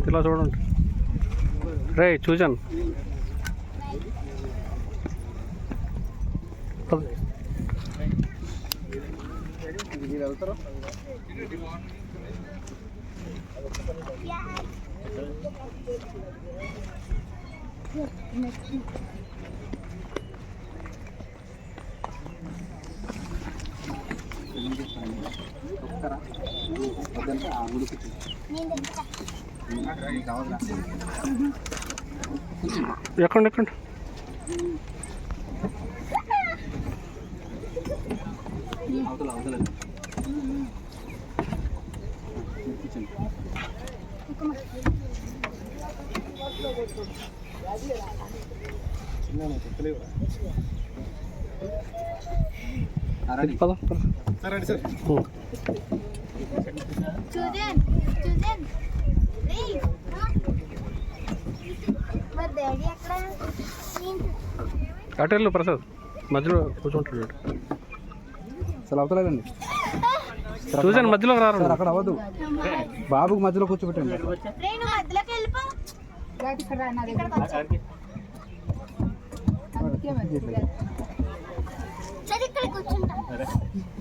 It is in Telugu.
ఇలా చూడండి రే చూసాను ఎక్కండి ఎక్కండి అటెళ్ళు ప్రసాద్ మధ్యలో కూర్చుంటాడు అసలు అవుతలేదండి చూసాను మధ్యలో రారు అక్కడ అవ్వదు బాబుకి మధ్యలో కూర్చోబెట్టండి